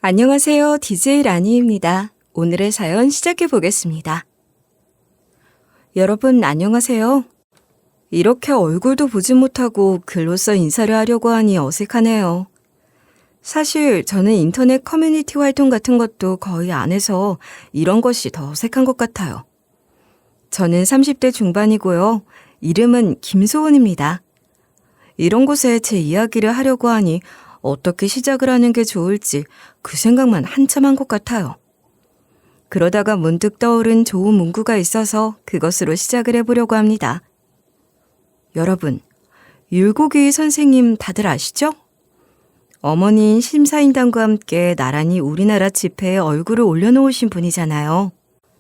안녕하세요. DJ 라니입니다. 오늘의 사연 시작해 보겠습니다. 여러분 안녕하세요. 이렇게 얼굴도 보지 못하고 글로써 인사를 하려고 하니 어색하네요. 사실 저는 인터넷 커뮤니티 활동 같은 것도 거의 안 해서 이런 것이 더 어색한 것 같아요. 저는 30대 중반이고요. 이름은 김소은입니다. 이런 곳에 제 이야기를 하려고 하니 어떻게 시작을 하는 게 좋을지 그 생각만 한참 한 것 같아요. 그러다가 문득 떠오른 좋은 문구가 있어서 그것으로 시작을 해보려고 합니다. 여러분, 율곡이 선생님 다들 아시죠? 어머니인 심사인단과 함께 나란히 우리나라 지폐에 얼굴을 올려놓으신 분이잖아요.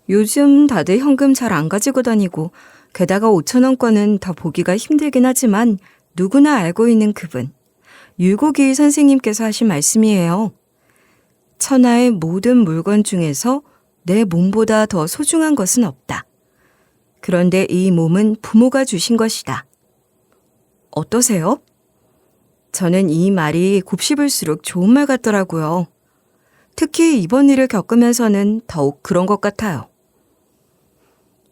요즘 다들 현금 잘 안 가지고 다니고 게다가 5,000원권은 더 보기가 힘들긴 하지만 누구나 알고 있는 그분. 율곡이 선생님께서 하신 말씀이에요. 천하의 모든 물건 중에서 내 몸보다 더 소중한 것은 없다. 그런데 이 몸은 부모가 주신 것이다. 어떠세요? 저는 이 말이 곱씹을수록 좋은 말 같더라고요. 특히 이번 일을 겪으면서는 더욱 그런 것 같아요.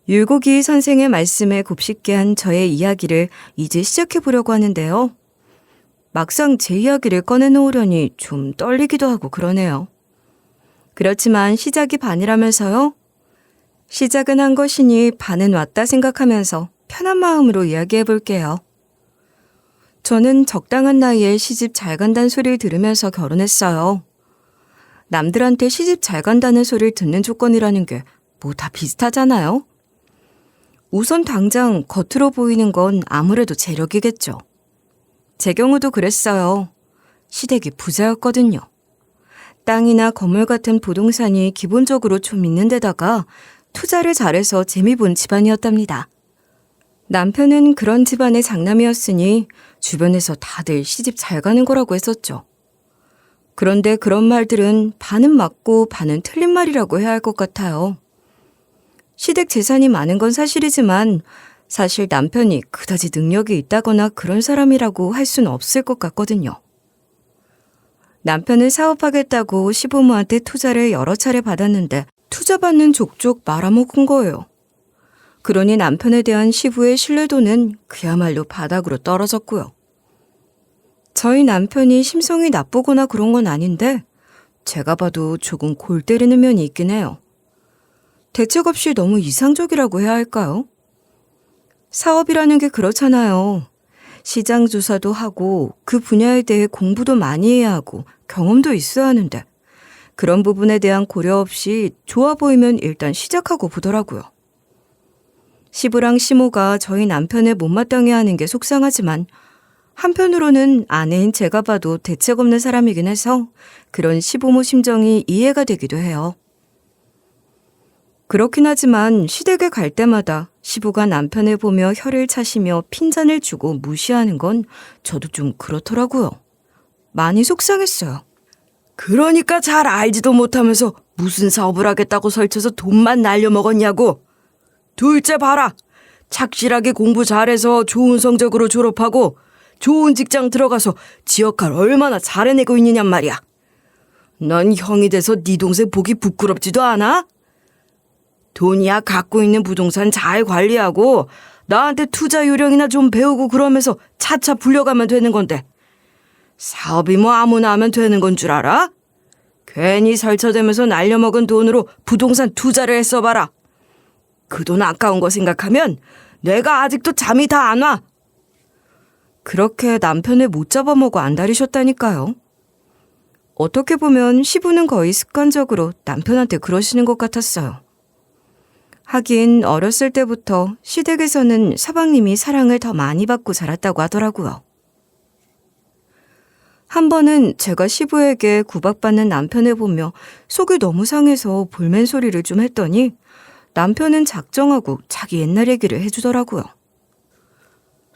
율곡이 선생의 말씀에 곱씹게 한 저의 이야기를 이제 시작해 보려고 하는데요. 막상 제 이야기를 꺼내놓으려니 좀 떨리기도 하고 그러네요. 그렇지만 시작이 반이라면서요? 시작은 한 것이니 반은 왔다 생각하면서 편한 마음으로 이야기해 볼게요. 저는 적당한 나이에 시집 잘 간다는 소리를 들으면서 결혼했어요. 남들한테 시집 잘 간다는 소리를 듣는 조건이라는 게 뭐 다 비슷하잖아요. 우선 당장 겉으로 보이는 건 아무래도 재력이겠죠. 제 경우도 그랬어요. 시댁이 부자였거든요. 땅이나 건물 같은 부동산이 기본적으로 좀 있는 데다가 투자를 잘해서 재미 본 집안이었답니다. 남편은 그런 집안의 장남이었으니 주변에서 다들 시집 잘 가는 거라고 했었죠. 그런데 그런 말들은 반은 맞고 반은 틀린 말이라고 해야 할 것 같아요. 시댁 재산이 많은 건 사실이지만 사실 남편이 그다지 능력이 있다거나 그런 사람이라고 할 수는 없을 것 같거든요. 남편은 사업하겠다고 시부모한테 투자를 여러 차례 받았는데 투자받는 족족 말아먹은 거예요. 그러니 남편에 대한 시부의 신뢰도는 그야말로 바닥으로 떨어졌고요. 저희 남편이 심성이 나쁘거나 그런 건 아닌데 제가 봐도 조금 골 때리는 면이 있긴 해요. 대책 없이 너무 이상적이라고 해야 할까요? 사업이라는 게 그렇잖아요. 시장 조사도 하고 그 분야에 대해 공부도 많이 해야 하고 경험도 있어야 하는데 그런 부분에 대한 고려 없이 좋아 보이면 일단 시작하고 보더라고요. 시부랑 시모가 저희 남편을 못마땅해 하는 게 속상하지만 한편으로는 아내인 제가 봐도 대책 없는 사람이긴 해서 그런 시부모 심정이 이해가 되기도 해요. 그렇긴 하지만 시댁에 갈 때마다 시부가 남편을 보며 혀를 차시며 핀잔을 주고 무시하는 건 저도 좀 그렇더라고요. 많이 속상했어요. 그러니까 잘 알지도 못하면서 무슨 사업을 하겠다고 설쳐서 돈만 날려먹었냐고. 둘째 봐라. 착실하게 공부 잘해서 좋은 성적으로 졸업하고 좋은 직장 들어가서 지 역할 얼마나 잘해내고 있느냔 말이야. 넌 형이 돼서 네 동생 보기 부끄럽지도 않아? 돈이야 갖고 있는 부동산 잘 관리하고 나한테 투자 요령이나 좀 배우고 그러면서 차차 불려가면 되는 건데 사업이 뭐 아무나 하면 되는 건 줄 알아? 괜히 설쳐대면서 날려먹은 돈으로 부동산 투자를 했어봐라. 그 돈 아까운 거 생각하면 내가 아직도 잠이 다 안 와. 그렇게 남편을 못 잡아먹어 안달이셨다니까요. 어떻게 보면 시부는 거의 습관적으로 남편한테 그러시는 것 같았어요. 하긴 어렸을 때부터 시댁에서는 서방님이 사랑을 더 많이 받고 자랐다고 하더라고요. 한 번은 제가 시부에게 구박받는 남편을 보며 속이 너무 상해서 볼멘 소리를 좀 했더니 남편은 작정하고 자기 옛날 얘기를 해주더라고요.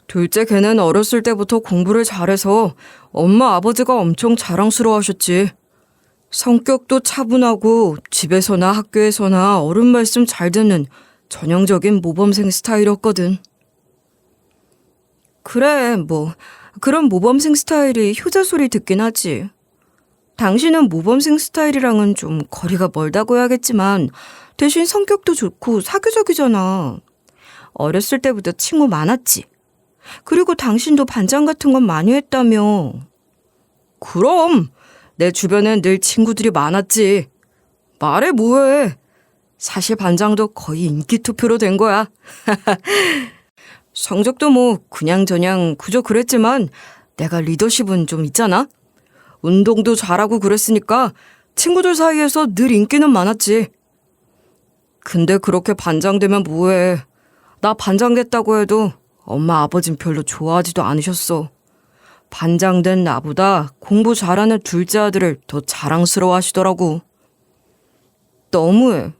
둘째 걔는 어렸을 때부터 공부를 잘해서 엄마 아버지가 엄청 자랑스러워하셨지. 성격도 차분하고 집에서나 학교에서나 어른 말씀 잘 듣는 전형적인 모범생 스타일이었거든. 그래, 뭐 그런 모범생 스타일이 효자 소리 듣긴 하지. 당신은 모범생 스타일이랑은 좀 거리가 멀다고 해야겠지만 대신 성격도 좋고 사교적이잖아. 어렸을 때부터 친구 많았지. 그리고 당신도 반장 같은 건 많이 했다며. 그럼 내 주변엔 늘 친구들이 많았지. 말해 뭐해. 사실 반장도 거의 인기 투표로 된 거야. 성적도 뭐 그냥저냥 그저 그랬지만 내가 리더십은 좀 있잖아. 운동도 잘하고 그랬으니까 친구들 사이에서 늘 인기는 많았지. 근데 그렇게 반장 되면 뭐해. 나 반장 됐다고 해도 엄마 아버진 별로 좋아하지도 않으셨어. 반장 된 나보다 공부 잘하는 둘째 아들을 더 자랑스러워 하시더라고. 너무해.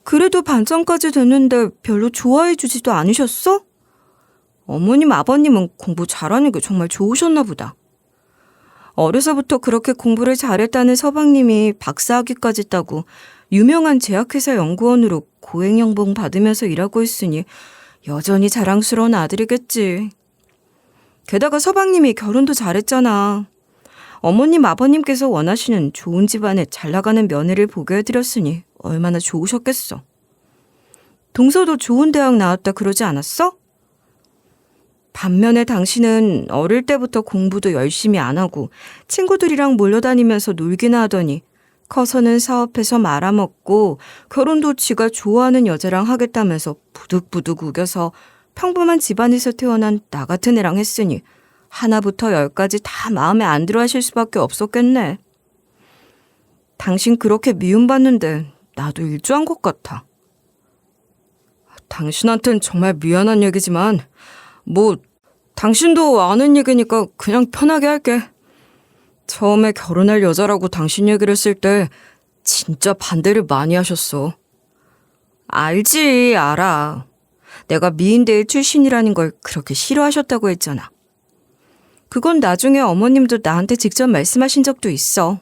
그래도 반장까지 됐는데 별로 좋아해 주지도 않으셨어? 어머님 아버님은 공부 잘하는 게 정말 좋으셨나 보다. 어려서부터 그렇게 공부를 잘했다는 서방님이 박사학위까지 따고 유명한 제약회사 연구원으로 고액연봉 받으면서 일하고 있으니 여전히 자랑스러운 아들이겠지. 게다가 서방님이 결혼도 잘했잖아. 어머님 아버님께서 원하시는 좋은 집안에 잘나가는 며느리를 보게 해드렸으니 얼마나 좋으셨겠어. 동서도 좋은 대학 나왔다 그러지 않았어? 반면에 당신은 어릴 때부터 공부도 열심히 안 하고 친구들이랑 몰려다니면서 놀기나 하더니 커서는 사업해서 말아먹고 결혼도 지가 좋아하는 여자랑 하겠다면서 부득부득 우겨서 평범한 집안에서 태어난 나 같은 애랑 했으니 하나부터 열까지 다 마음에 안 들어 하실 수밖에 없었겠네. 당신 그렇게 미움받는데 나도 일조한 것 같아. 당신한텐 정말 미안한 얘기지만 뭐 당신도 아는 얘기니까 그냥 편하게 할게. 처음에 결혼할 여자라고 당신 얘기를 했을 때 진짜 반대를 많이 하셨어. 알지, 알아. 내가 미인대회 출신이라는 걸 그렇게 싫어하셨다고 했잖아. 그건 나중에 어머님도 나한테 직접 말씀하신 적도 있어.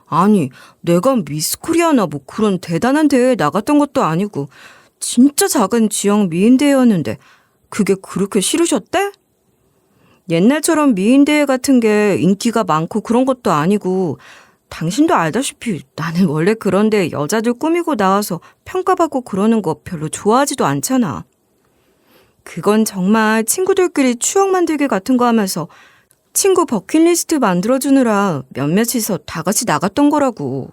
아니, 내가 미스 코리아나 뭐 그런 대단한 대회에 나갔던 것도 아니고 진짜 작은 지역 미인대회였는데 그게 그렇게 싫으셨대? 옛날처럼 미인대회 같은 게 인기가 많고 그런 것도 아니고 당신도 알다시피 나는 원래 그런데 여자들 꾸미고 나와서 평가받고 그러는 거 별로 좋아하지도 않잖아. 그건 정말 친구들끼리 추억 만들기 같은 거 하면서 친구 버킷리스트 만들어주느라 몇몇이서 다 같이 나갔던 거라고.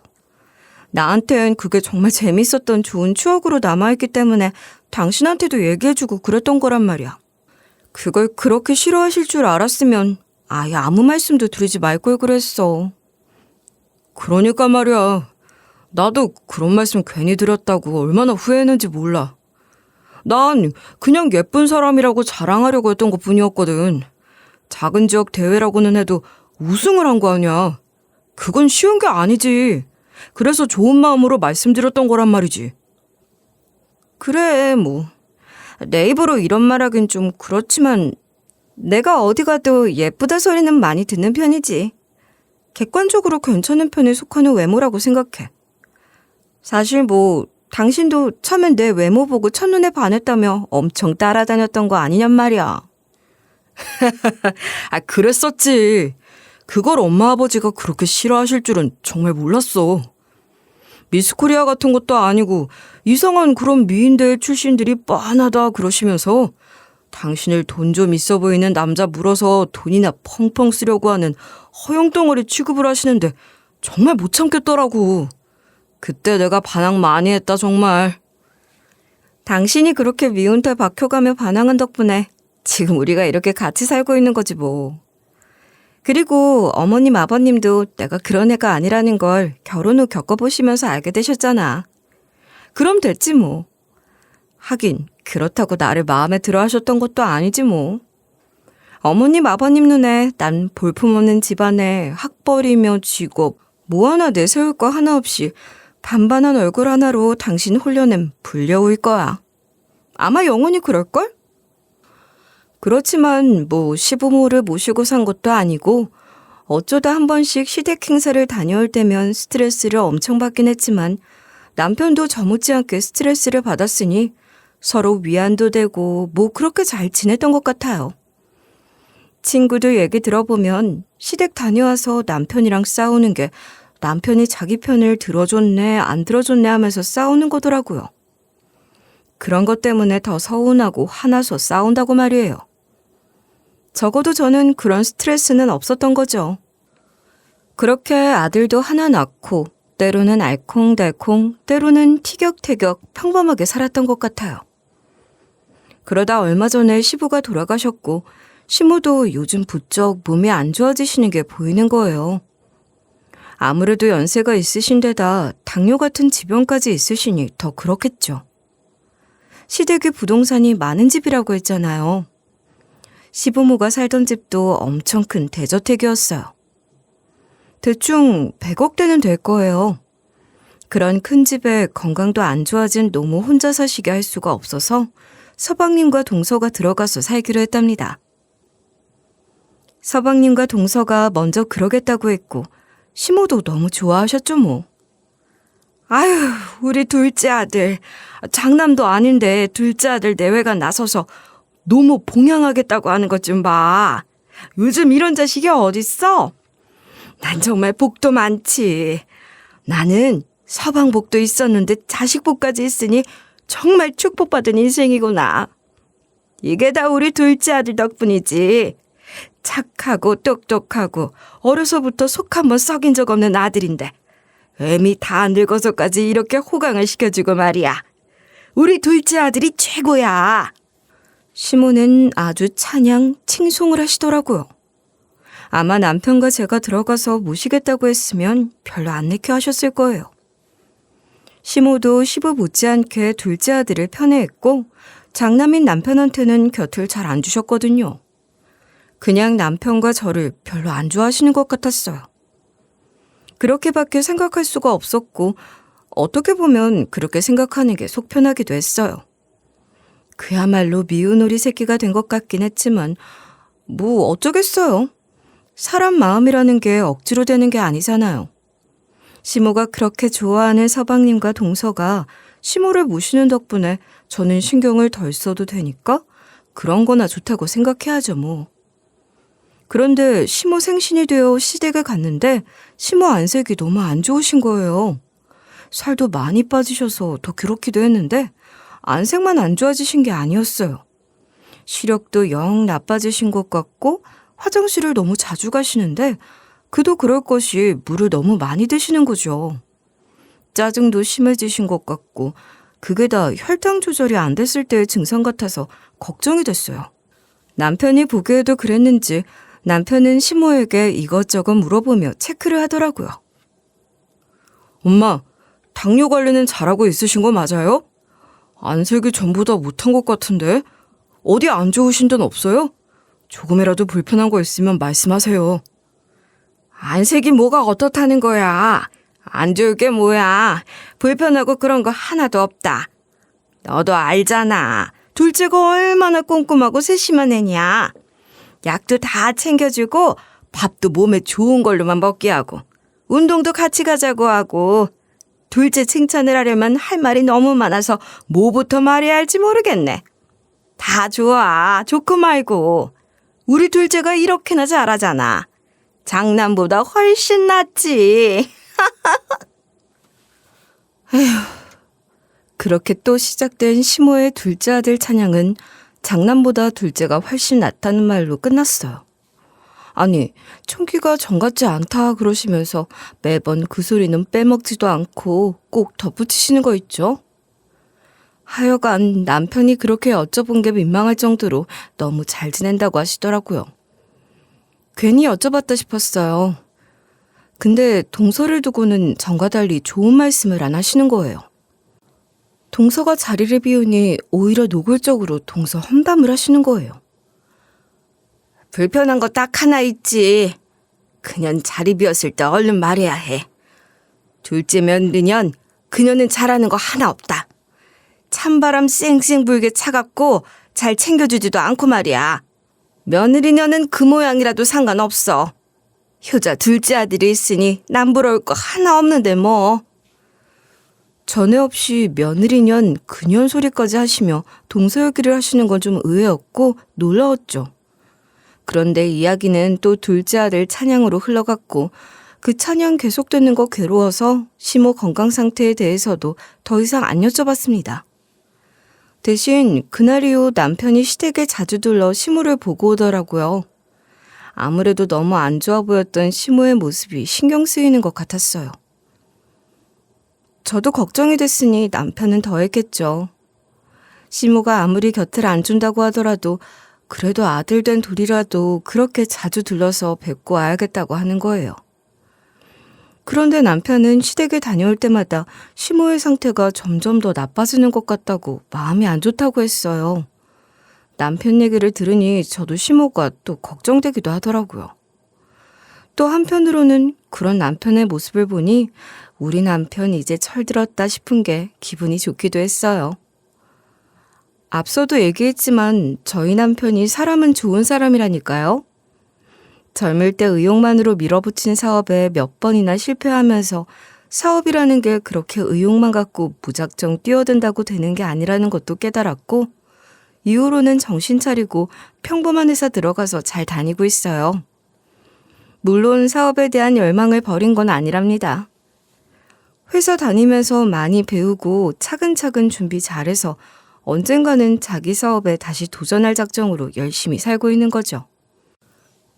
나한텐 그게 정말 재밌었던 좋은 추억으로 남아있기 때문에 당신한테도 얘기해주고 그랬던 거란 말이야. 그걸 그렇게 싫어하실 줄 알았으면 아예 아무 말씀도 드리지 말 걸 그랬어. 그러니까 말이야. 나도 그런 말씀 괜히 드렸다고 얼마나 후회했는지 몰라. 난 그냥 예쁜 사람이라고 자랑하려고 했던 것뿐이었거든. 작은 지역 대회라고는 해도 우승을 한 거 아니야. 그건 쉬운 게 아니지. 그래서 좋은 마음으로 말씀드렸던 거란 말이지. 그래, 뭐. 내 입으로 이런 말하긴 좀 그렇지만 내가 어디 가도 예쁘다 소리는 많이 듣는 편이지. 객관적으로 괜찮은 편에 속하는 외모라고 생각해. 사실 뭐 당신도 처음엔 내 외모 보고 첫눈에 반했다며 엄청 따라다녔던 거 아니냔 말이야. 아, 그랬었지. 그걸 엄마 아버지가 그렇게 싫어하실 줄은 정말 몰랐어. 미스코리아 같은 것도 아니고 이상한 그런 미인대회 출신들이 뻔하다 그러시면서 당신을 돈 좀 있어 보이는 남자 물어서 돈이나 펑펑 쓰려고 하는 허영덩어리 취급을 하시는데 정말 못 참겠더라고. 그때 내가 반항 많이 했다 정말. 당신이 그렇게 미운 털 박혀가며 반항한 덕분에 지금 우리가 이렇게 같이 살고 있는 거지 뭐. 그리고 어머님 아버님도 내가 그런 애가 아니라는 걸 결혼 후 겪어보시면서 알게 되셨잖아. 그럼 됐지 뭐. 하긴 그렇다고 나를 마음에 들어 하셨던 것도 아니지 뭐. 어머님 아버님 눈에 난 볼품없는 집안에 학벌이며 직업 뭐 하나 내세울 거 하나 없이 반반한 얼굴 하나로 당신 홀려낸 불려우일 거야. 아마 영원히 그럴걸? 그렇지만 뭐 시부모를 모시고 산 것도 아니고 어쩌다 한 번씩 시댁 행사를 다녀올 때면 스트레스를 엄청 받긴 했지만 남편도 저묻지 않게 스트레스를 받았으니 서로 위안도 되고 뭐 그렇게 잘 지냈던 것 같아요. 친구들 얘기 들어보면 시댁 다녀와서 남편이랑 싸우는 게 남편이 자기 편을 들어줬네, 안 들어줬네 하면서 싸우는 거더라고요. 그런 것 때문에 더 서운하고 화나서 싸운다고 말이에요. 적어도 저는 그런 스트레스는 없었던 거죠. 그렇게 아들도 하나 낳고 때로는 알콩달콩, 때로는 티격태격 평범하게 살았던 것 같아요. 그러다 얼마 전에 시부가 돌아가셨고 시모도 요즘 부쩍 몸이 안 좋아지시는 게 보이는 거예요. 아무래도 연세가 있으신 데다 당뇨 같은 질병까지 있으시니 더 그렇겠죠. 시댁에 부동산이 많은 집이라고 했잖아요. 시부모가 살던 집도 엄청 큰 대저택이었어요. 대충 100억대는 될 거예요. 그런 큰 집에 건강도 안 좋아진 노모 혼자 사시게 할 수가 없어서 서방님과 동서가 들어가서 살기로 했답니다. 서방님과 동서가 먼저 그러겠다고 했고 시모도 너무 좋아하셨죠 뭐. 아유, 우리 둘째 아들, 장남도 아닌데 둘째 아들 내외가 나서서 노모 봉양하겠다고 하는 것 좀 봐. 요즘 이런 자식이 어딨어? 난 정말 복도 많지. 나는 서방복도 있었는데 자식복까지 있으니 정말 축복받은 인생이구나. 이게 다 우리 둘째 아들 덕분이지. 착하고 똑똑하고 어려서부터 속 한번 썩인 적 없는 아들인데 애미 다 늙어서까지 이렇게 호강을 시켜주고 말이야. 우리 둘째 아들이 최고야. 시모는 아주 찬양, 칭송을 하시더라고요. 아마 남편과 제가 들어가서 모시겠다고 했으면 별로 안 내켜 하셨을 거예요. 시모도 시부 못지않게 둘째 아들을 편애했고 장남인 남편한테는 곁을 잘 안 주셨거든요. 그냥 남편과 저를 별로 안 좋아하시는 것 같았어요. 그렇게밖에 생각할 수가 없었고 어떻게 보면 그렇게 생각하는 게 속 편하기도 했어요. 그야말로 미운 오리 새끼가 된 것 같긴 했지만 뭐 어쩌겠어요. 사람 마음이라는 게 억지로 되는 게 아니잖아요. 시모가 그렇게 좋아하는 서방님과 동서가 시모를 모시는 덕분에 저는 신경을 덜 써도 되니까 그런 거나 좋다고 생각해야죠 뭐. 그런데 시모 생신이 되어 시댁에 갔는데 시모 안색이 너무 안 좋으신 거예요. 살도 많이 빠지셔서 더 그렇기도 했는데 안색만 안 좋아지신 게 아니었어요. 시력도 영 나빠지신 것 같고 화장실을 너무 자주 가시는데 그도 그럴 것이 물을 너무 많이 드시는 거죠. 짜증도 심해지신 것 같고 그게 다 혈당 조절이 안 됐을 때의 증상 같아서 걱정이 됐어요. 남편이 보기에도 그랬는지 남편은 시모에게 이것저것 물어보며 체크를 하더라고요. 엄마, 당뇨 관리는 잘하고 있으신 거 맞아요? 안색이 전보다 못한 것 같은데 어디 안 좋으신 데는 없어요? 조금이라도 불편한 거 있으면 말씀하세요. 안색이 뭐가 어떻다는 거야. 안 좋을 게 뭐야. 불편하고 그런 거 하나도 없다. 너도 알잖아. 둘째가 얼마나 꼼꼼하고 세심한 애냐. 약도 다 챙겨주고 밥도 몸에 좋은 걸로만 먹게 하고 운동도 같이 가자고 하고 둘째 칭찬을 하려면 할 말이 너무 많아서 뭐부터 말해야 할지 모르겠네. 다 좋아. 좋고 말고. 우리 둘째가 이렇게나 잘하잖아. 장남보다 훨씬 낫지. 에휴, 그렇게 또 시작된 시모의 둘째 아들 찬양은 장남보다 둘째가 훨씬 낫다는 말로 끝났어요. 아니, 총기가 정 같지 않다 그러시면서 매번 그 소리는 빼먹지도 않고 꼭 덧붙이시는 거 있죠? 하여간 남편이 그렇게 여쭤본 게 민망할 정도로 너무 잘 지낸다고 하시더라고요. 괜히 여쭤봤다 싶었어요. 근데 동서를 두고는 전과 달리 좋은 말씀을 안 하시는 거예요. 동서가 자리를 비우니 오히려 노골적으로 동서 험담을 하시는 거예요. 불편한 거 딱 하나 있지. 그년 자리 비었을 때 얼른 말해야 해. 둘째면 느년 그녀는 잘하는 거 하나 없다. 찬바람 쌩쌩 불게 차갑고 잘 챙겨주지도 않고 말이야. 며느리녀는 그 모양이라도 상관없어. 효자 둘째 아들이 있으니 남부러울 거 하나 없는데 뭐. 전에 없이 며느리년 그년 소리까지 하시며 동서 얘기를 하시는 건 좀 의외였고 놀라웠죠. 그런데 이야기는 또 둘째 아들 찬양으로 흘러갔고 그 찬양 계속 듣는 거 괴로워서 시모 건강 상태에 대해서도 더 이상 안 여쭤봤습니다. 대신 그날 이후 남편이 시댁에 자주 들러 시모를 보고 오더라고요. 아무래도 너무 안 좋아 보였던 시모의 모습이 신경 쓰이는 것 같았어요. 저도 걱정이 됐으니 남편은 더 했겠죠. 시모가 아무리 곁을 안 준다고 하더라도 그래도 아들 된 둘이라도 그렇게 자주 들러서 뵙고 와야겠다고 하는 거예요. 그런데 남편은 시댁에 다녀올 때마다 시모의 상태가 점점 더 나빠지는 것 같다고 마음이 안 좋다고 했어요. 남편 얘기를 들으니 저도 시모가 또 걱정되기도 하더라고요. 또 한편으로는 그런 남편의 모습을 보니 우리 남편 이제 철들었다 싶은 게 기분이 좋기도 했어요. 앞서도 얘기했지만 저희 남편이 사람은 좋은 사람이라니까요. 젊을 때 의욕만으로 밀어붙인 사업에 몇 번이나 실패하면서 사업이라는 게 그렇게 의욕만 갖고 무작정 뛰어든다고 되는 게 아니라는 것도 깨달았고 이후로는 정신 차리고 평범한 회사 들어가서 잘 다니고 있어요. 물론 사업에 대한 열망을 버린 건 아니랍니다. 회사 다니면서 많이 배우고 차근차근 준비 잘해서 언젠가는 자기 사업에 다시 도전할 작정으로 열심히 살고 있는 거죠.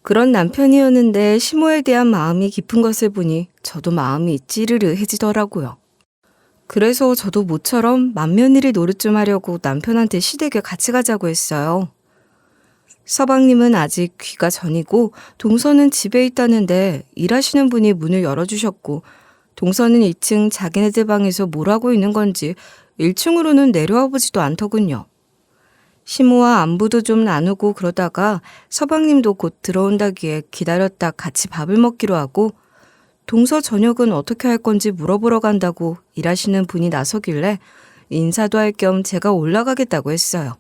그런 남편이었는데 시모에 대한 마음이 깊은 것을 보니 저도 마음이 찌르르해지더라고요. 그래서 저도 모처럼 맏며느리 노릇 좀 하려고 남편한테 시댁에 같이 가자고 했어요. 서방님은 아직 귀가 전이고 동서는 집에 있다는데 일하시는 분이 문을 열어주셨고 동서는 2층 자기네들 방에서 뭘 하고 있는 건지 1층으로는 내려와 보지도 않더군요. 시모와 안부도 좀 나누고 그러다가 서방님도 곧 들어온다기에 기다렸다 같이 밥을 먹기로 하고 동서 저녁은 어떻게 할 건지 물어보러 간다고 일하시는 분이 나서길래 인사도 할 겸 제가 올라가겠다고 했어요.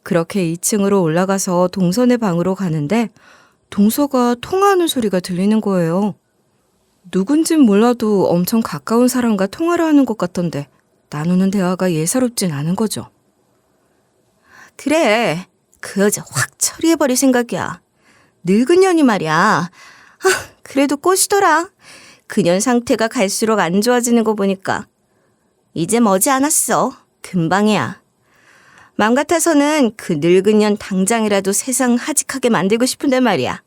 그렇게 2층으로 올라가서 동서네 방으로 가는데 동서가 통화하는 소리가 들리는 거예요. 누군진 몰라도 엄청 가까운 사람과 통화를 하는 것 같던데 나누는 대화가 예사롭진 않은 거죠. 그래, 그 여자 확 처리해버릴 생각이야. 늙은 년이 말이야. 그래도 꼬시더라. 그년 상태가 갈수록 안 좋아지는 거 보니까. 이제 머지않았어. 금방이야. 맘 같아서는 그 늙은 년 당장이라도 세상 하직하게 만들고 싶은데 말이야.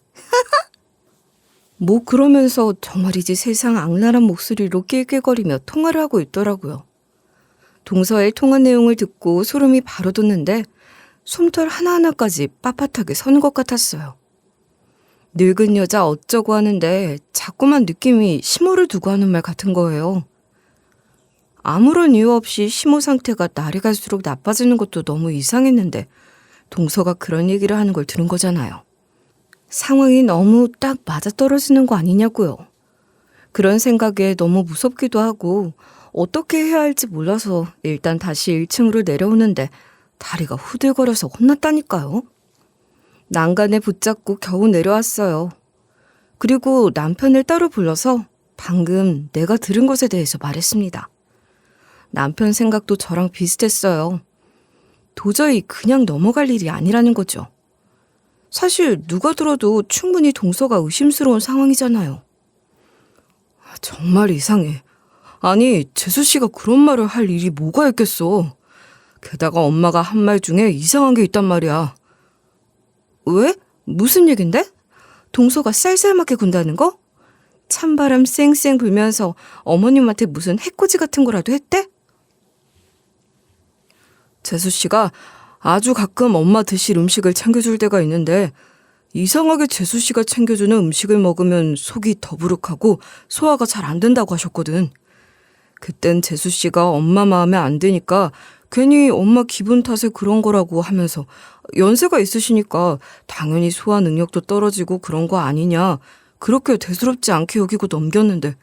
뭐 그러면서 정말이지 세상 악랄한 목소리로 낄낄거리며 통화를 하고 있더라고요. 동서의 통화 내용을 듣고 소름이 바로 돋는데 솜털 하나하나까지 빳빳하게 서는 것 같았어요. 늙은 여자 어쩌고 하는데 자꾸만 느낌이 시모를 두고 하는 말 같은 거예요. 아무런 이유 없이 시모 상태가 날이 갈수록 나빠지는 것도 너무 이상했는데 동서가 그런 얘기를 하는 걸 들은 거잖아요. 상황이 너무 딱 맞아떨어지는 거 아니냐고요. 그런 생각에 너무 무섭기도 하고 어떻게 해야 할지 몰라서 일단 다시 1층으로 내려오는데 다리가 후들거려서 혼났다니까요. 난간에 붙잡고 겨우 내려왔어요. 그리고 남편을 따로 불러서 방금 내가 들은 것에 대해서 말했습니다. 남편 생각도 저랑 비슷했어요. 도저히 그냥 넘어갈 일이 아니라는 거죠. 사실 누가 들어도 충분히 동서가 의심스러운 상황이잖아요. 정말 이상해. 아니, 재수 씨가 그런 말을 할 일이 뭐가 있겠어. 게다가 엄마가 한 말 중에 이상한 게 있단 말이야. 왜? 무슨 얘긴데? 동서가 쌀쌀맞게 군다는 거? 찬바람 쌩쌩 불면서 어머님한테 무슨 해코지 같은 거라도 했대? 재수 씨가 아주 가끔 엄마 드실 음식을 챙겨줄 때가 있는데 이상하게 재수 씨가 챙겨주는 음식을 먹으면 속이 더부룩하고 소화가 잘 안 된다고 하셨거든. 그땐 재수 씨가 엄마 마음에 안 드니까 괜히 엄마 기분 탓에 그런 거라고 하면서 연세가 있으시니까 당연히 소화 능력도 떨어지고 그런 거 아니냐 그렇게 대수롭지 않게 여기고 넘겼는데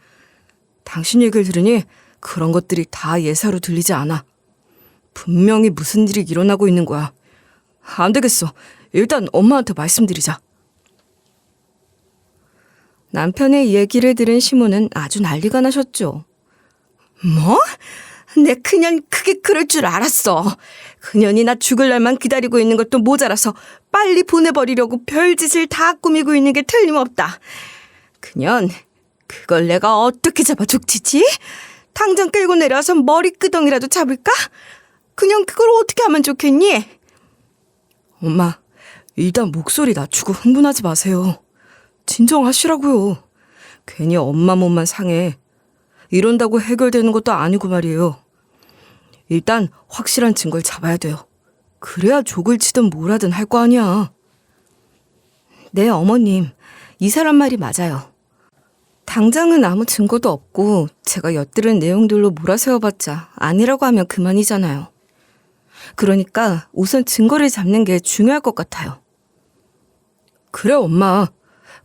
당신 얘기를 들으니 그런 것들이 다 예사로 들리지 않아. 분명히 무슨 일이 일어나고 있는 거야. 안 되겠어. 일단 엄마한테 말씀드리자. 남편의 얘기를 들은 시모는 아주 난리가 나셨죠. 뭐? 내 그년 그게 그럴 줄 알았어. 그년이 나 죽을 날만 기다리고 있는 것도 모자라서 빨리 보내버리려고 별짓을 다 꾸미고 있는 게 틀림없다. 그년 그걸 내가 어떻게 잡아 족치지? 당장 끌고 내려와서 머리끄덩이라도 잡을까? 그냥 그걸 어떻게 하면 좋겠니? 엄마, 일단 목소리 낮추고 흥분하지 마세요. 진정하시라고요. 괜히 엄마 몸만 상해. 이런다고 해결되는 것도 아니고 말이에요. 일단 확실한 증거를 잡아야 돼요. 그래야 족을 치든 뭘 하든 할 거 아니야. 네, 어머님. 이 사람 말이 맞아요. 당장은 아무 증거도 없고 제가 엿들은 내용들로 몰아세워봤자 아니라고 하면 그만이잖아요. 그러니까 우선 증거를 잡는 게 중요할 것 같아요. 그래, 엄마.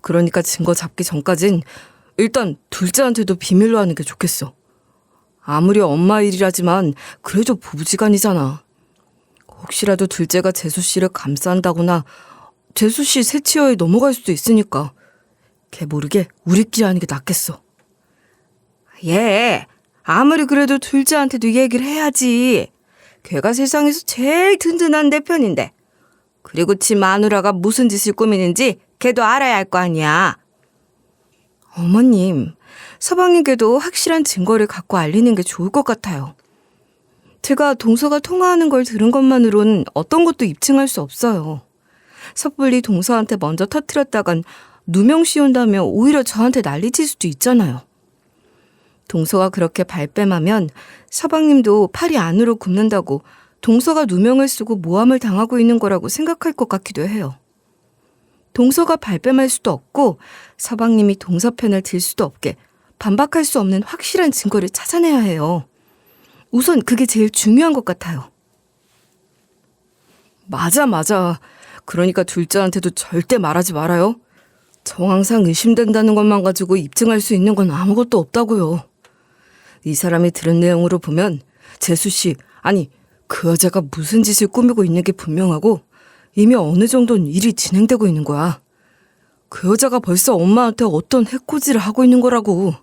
그러니까 증거 잡기 전까진 일단 둘째한테도 비밀로 하는 게 좋겠어. 아무리 엄마 일이라지만 그래도 부부지간이잖아. 혹시라도 둘째가 재수 씨를 감싼다거나 재수 씨 새치어에 넘어갈 수도 있으니까 걔 모르게 우리끼리 하는 게 낫겠어. 예, 아무리 그래도 둘째한테도 얘기를 해야지. 걔가 세상에서 제일 든든한 내 편인데. 그리고 지 마누라가 무슨 짓을 꾸미는지 걔도 알아야 할 거 아니야. 어머님, 서방님께도 확실한 증거를 갖고 알리는 게 좋을 것 같아요. 제가 동서가 통화하는 걸 들은 것만으로는 어떤 것도 입증할 수 없어요. 섣불리 동서한테 먼저 터뜨렸다간 누명 씌운다며 오히려 저한테 난리칠 수도 있잖아요. 동서가 그렇게 발뺌하면 서방님도 팔이 안으로 굽는다고 동서가 누명을 쓰고 모함을 당하고 있는 거라고 생각할 것 같기도 해요. 동서가 발뺌할 수도 없고 서방님이 동서 편을 들 수도 없게 반박할 수 없는 확실한 증거를 찾아내야 해요. 우선 그게 제일 중요한 것 같아요. 맞아. 그러니까 둘째한테도 절대 말하지 말아요. 정황상 의심된다는 것만 가지고 입증할 수 있는 건 아무것도 없다고요. 이 사람이 들은 내용으로 보면 재수 씨, 아니 그 여자가 무슨 짓을 꾸미고 있는 게 분명하고 이미 어느 정도는 일이 진행되고 있는 거야. 그 여자가 벌써 엄마한테 어떤 해코지를 하고 있는 거라고.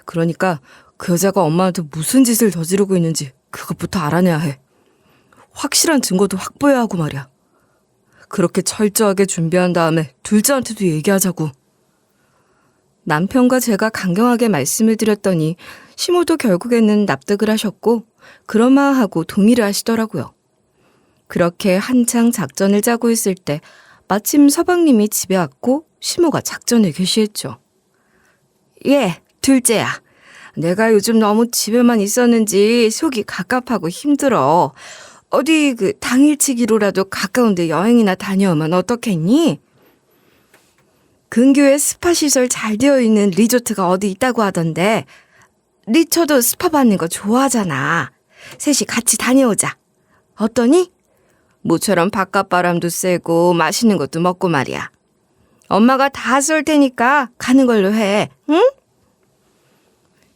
그러니까 그 여자가 엄마한테 무슨 짓을 저지르고 있는지 그것부터 알아내야 해. 확실한 증거도 확보해야 하고 말이야. 그렇게 철저하게 준비한 다음에 둘째한테도 얘기하자고. 남편과 제가 강경하게 말씀을 드렸더니 시모도 결국에는 납득을 하셨고 그럴만하고 동의를 하시더라고요. 그렇게 한창 작전을 짜고 있을 때 마침 서방님이 집에 왔고 시모가 작전을 개시했죠. 예, 둘째야. 내가 요즘 너무 집에만 있었는지 속이 갑갑하고 힘들어. 어디 당일치기로라도 가까운 데 여행이나 다녀오면 어떻겠니? 근교에 스파 시설 잘 되어 있는 리조트가 어디 있다고 하던데 리처도 스파 받는 거 좋아하잖아. 셋이 같이 다녀오자. 어떠니? 모처럼 바깥바람도 쐬고 맛있는 것도 먹고 말이야. 엄마가 다 쏠 테니까 가는 걸로 해. 응?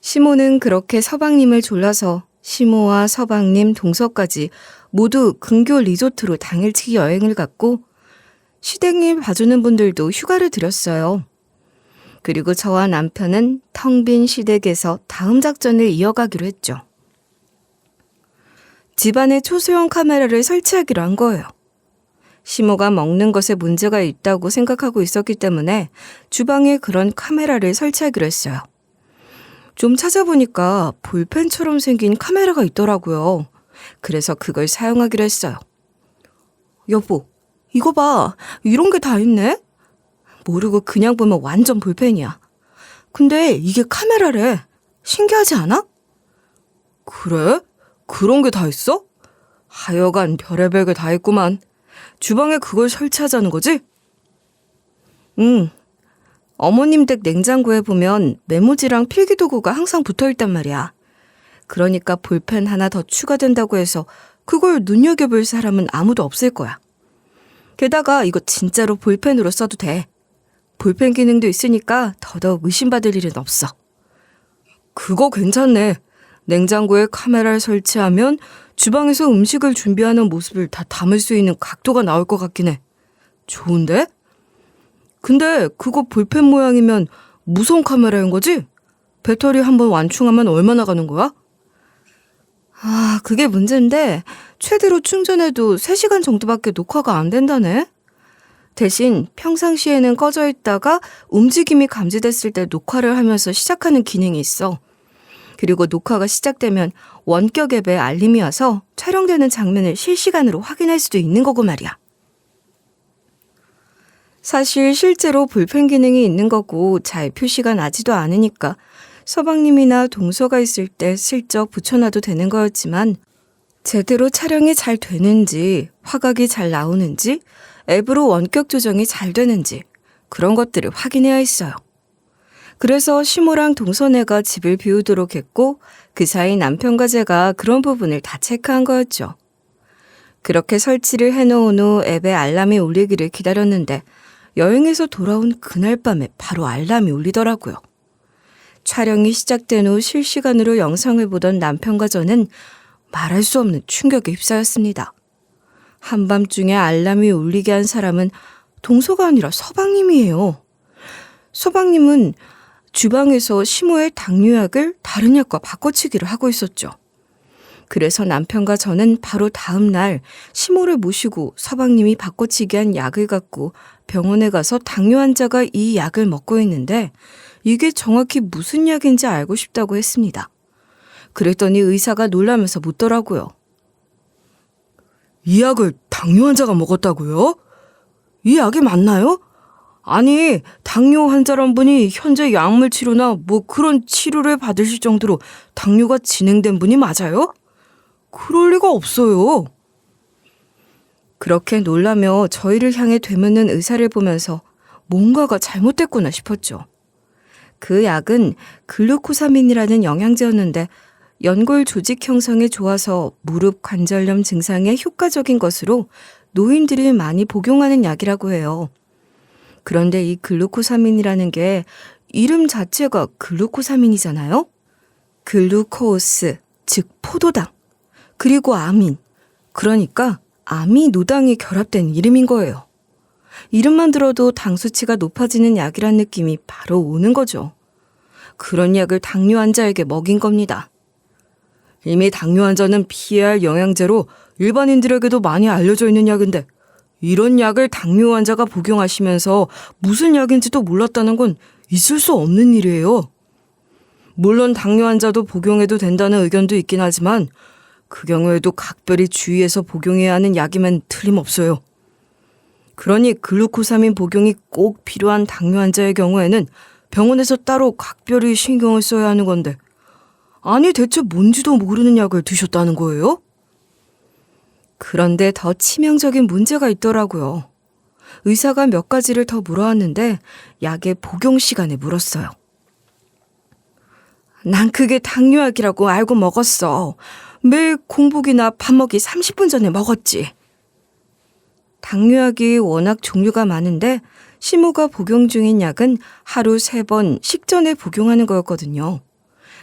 시모는 그렇게 서방님을 졸라서 시모와 서방님, 동서까지 모두 근교 리조트로 당일치기 여행을 갔고 시댁님 봐주는 분들도 휴가를 드렸어요. 그리고 저와 남편은 텅 빈 시댁에서 다음 작전을 이어가기로 했죠. 집안에 초소형 카메라를 설치하기로 한 거예요. 시모가 먹는 것에 문제가 있다고 생각하고 있었기 때문에 주방에 그런 카메라를 설치하기로 했어요. 좀 찾아보니까 볼펜처럼 생긴 카메라가 있더라고요. 그래서 그걸 사용하기로 했어요. 여보, 이거 봐. 이런 게 다 있네? 모르고 그냥 보면 완전 볼펜이야. 근데 이게 카메라래. 신기하지 않아? 그래? 그런 게 다 있어? 하여간 별의별 게 다 있구만. 주방에 그걸 설치하자는 거지? 응. 어머님 댁 냉장고에 보면 메모지랑 필기도구가 항상 붙어있단 말이야. 그러니까 볼펜 하나 더 추가된다고 해서 그걸 눈여겨볼 사람은 아무도 없을 거야. 게다가 이거 진짜로 볼펜으로 써도 돼. 볼펜 기능도 있으니까 더더욱 의심받을 일은 없어. 그거 괜찮네. 냉장고에 카메라를 설치하면 주방에서 음식을 준비하는 모습을 다 담을 수 있는 각도가 나올 것 같긴 해. 좋은데? 근데 그거 볼펜 모양이면 무선 카메라인 거지? 배터리 한번 완충하면 얼마나 가는 거야? 그게 문제인데 최대로 충전해도 3시간 정도밖에 녹화가 안 된다네. 대신 평상시에는 꺼져 있다가 움직임이 감지됐을 때 녹화를 하면서 시작하는 기능이 있어. 그리고 녹화가 시작되면 원격 앱에 알림이 와서 촬영되는 장면을 실시간으로 확인할 수도 있는 거고 말이야. 사실 실제로 불펜 기능이 있는 거고 잘 표시가 나지도 않으니까 서방님이나 동서가 있을 때 슬쩍 붙여놔도 되는 거였지만 제대로 촬영이 잘 되는지, 화각이 잘 나오는지, 앱으로 원격 조정이 잘 되는지 그런 것들을 확인해야 했어요. 그래서 시모랑 동서네가 집을 비우도록 했고 그 사이 남편과 제가 그런 부분을 다 체크한 거였죠. 그렇게 설치를 해놓은 후 앱에 알람이 울리기를 기다렸는데 여행에서 돌아온 그날 밤에 바로 알람이 울리더라고요. 촬영이 시작된 후 실시간으로 영상을 보던 남편과 저는 말할 수 없는 충격에 휩싸였습니다. 한밤중에 알람이 울리게 한 사람은 동서가 아니라 서방님이에요. 서방님은 주방에서 시모의 당뇨약을 다른 약과 바꿔치기를 하고 있었죠. 그래서 남편과 저는 바로 다음 날 시모를 모시고 서방님이 바꿔치기한 약을 갖고 병원에 가서 당뇨 환자가 이 약을 먹고 있는데 이게 정확히 무슨 약인지 알고 싶다고 했습니다. 그랬더니 의사가 놀라면서 묻더라고요. 이 약을 당뇨 환자가 먹었다고요? 이 약이 맞나요? 아니, 당뇨 환자란 분이 현재 약물 치료나 뭐 그런 치료를 받으실 정도로 당뇨가 진행된 분이 맞아요? 그럴 리가 없어요. 그렇게 놀라며 저희를 향해 되묻는 의사를 보면서 뭔가가 잘못됐구나 싶었죠. 그 약은 글루코사민이라는 영양제였는데 연골 조직 형성에 좋아서 무릎 관절염 증상에 효과적인 것으로 노인들이 많이 복용하는 약이라고 해요. 그런데 이 글루코사민이라는 게 이름 자체가 글루코사민이잖아요? 글루코스, 즉 포도당, 그리고 아민, 그러니까 아미노당이 결합된 이름인 거예요. 이름만 들어도 당 수치가 높아지는 약이란 느낌이 바로 오는 거죠. 그런 약을 당뇨 환자에게 먹인 겁니다. 이미 당뇨 환자는 피해야 할 영양제로 일반인들에게도 많이 알려져 있는 약인데 이런 약을 당뇨 환자가 복용하시면서 무슨 약인지도 몰랐다는 건 있을 수 없는 일이에요. 물론 당뇨 환자도 복용해도 된다는 의견도 있긴 하지만 그 경우에도 각별히 주의해서 복용해야 하는 약이면 틀림없어요. 그러니 글루코사민 복용이 꼭 필요한 당뇨 환자의 경우에는 병원에서 따로 각별히 신경을 써야 하는 건데 아니 대체 뭔지도 모르는 약을 드셨다는 거예요? 그런데 더 치명적인 문제가 있더라고요. 의사가 몇 가지를 더 물어왔는데 약의 복용 시간에 물었어요. 난 그게 당뇨약이라고 알고 먹었어. 매일 공복이나 밥 먹기 30분 전에 먹었지. 당뇨약이 워낙 종류가 많은데 시모가 복용 중인 약은 하루 3번 식전에 복용하는 거였거든요.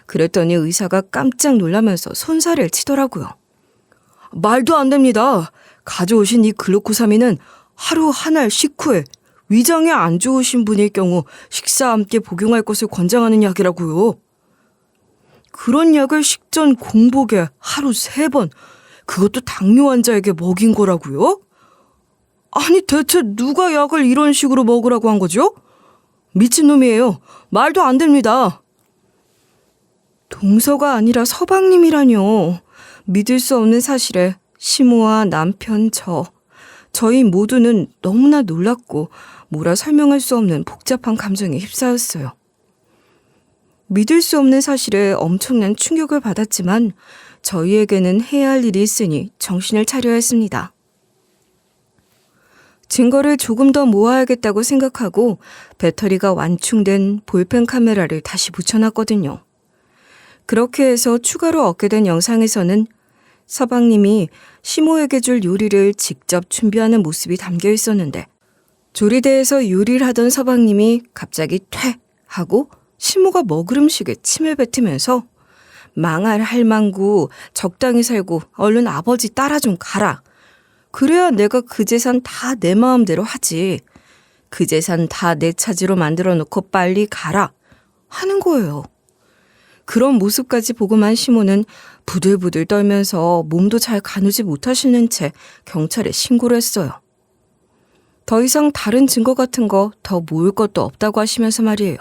그랬더니 의사가 깜짝 놀라면서 손살을 치더라고요. 말도 안 됩니다. 가져오신 이 글루코사민은 하루 한 알 식후에 위장에 안 좋으신 분일 경우 식사와 함께 복용할 것을 권장하는 약이라고요. 그런 약을 식전 공복에 하루 3번, 그것도 당뇨 환자에게 먹인 거라고요? 아니 대체 누가 약을 이런 식으로 먹으라고 한 거죠? 미친놈이에요. 말도 안 됩니다. 동서가 아니라 서방님이라뇨. 믿을 수 없는 사실에 시모와 남편 저희 모두는 너무나 놀랐고 뭐라 설명할 수 없는 복잡한 감정에 휩싸였어요. 믿을 수 없는 사실에 엄청난 충격을 받았지만 저희에게는 해야 할 일이 있으니 정신을 차려야 했습니다. 증거를 조금 더 모아야겠다고 생각하고 배터리가 완충된 볼펜 카메라를 다시 붙여놨거든요. 그렇게 해서 추가로 얻게 된 영상에서는 서방님이 시모에게 줄 요리를 직접 준비하는 모습이 담겨 있었는데 조리대에서 요리를 하던 서방님이 갑자기 퇴 하고 시모가 먹을 음식에 침을 뱉으면서 망할 할망구 적당히 살고 얼른 아버지 따라 좀 가라. 그래야 내가 그 재산 다 내 마음대로 하지. 그 재산 다 내 차지로 만들어 놓고 빨리 가라 하는 거예요. 그런 모습까지 보고만 시모는 부들부들 떨면서 몸도 잘 가누지 못하시는 채 경찰에 신고를 했어요. 더 이상 다른 증거 같은 거 더 모을 것도 없다고 하시면서 말이에요.